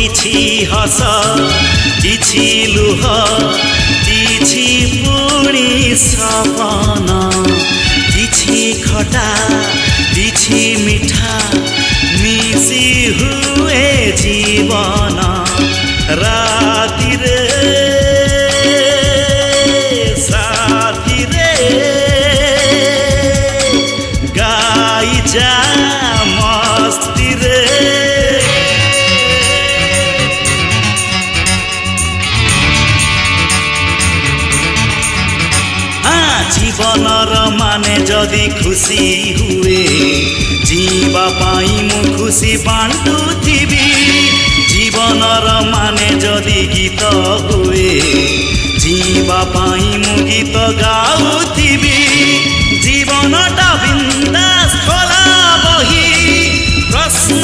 କିଛି ହସ କିଛି ଲୁହ କିଛି ପୁଣି ସପନ କିଛି ଖଟା କିଛି ମିଠା ମିଶି ହୁଏ ଜୀବନ ରାତିରେ ସାଥିରେ ଗାଇ ଯା ମସ୍ତିରେ জীবনর মানে যদি খুশি হুয়ে জীবা পাই মু খুশি বাঁটুথিবি জীবনর মানে যদি গীত হুয়ে জীবা পাই মু গীত গাউথিবি জীবনটা বিন্দাস খোলা বহি প্রশ্ন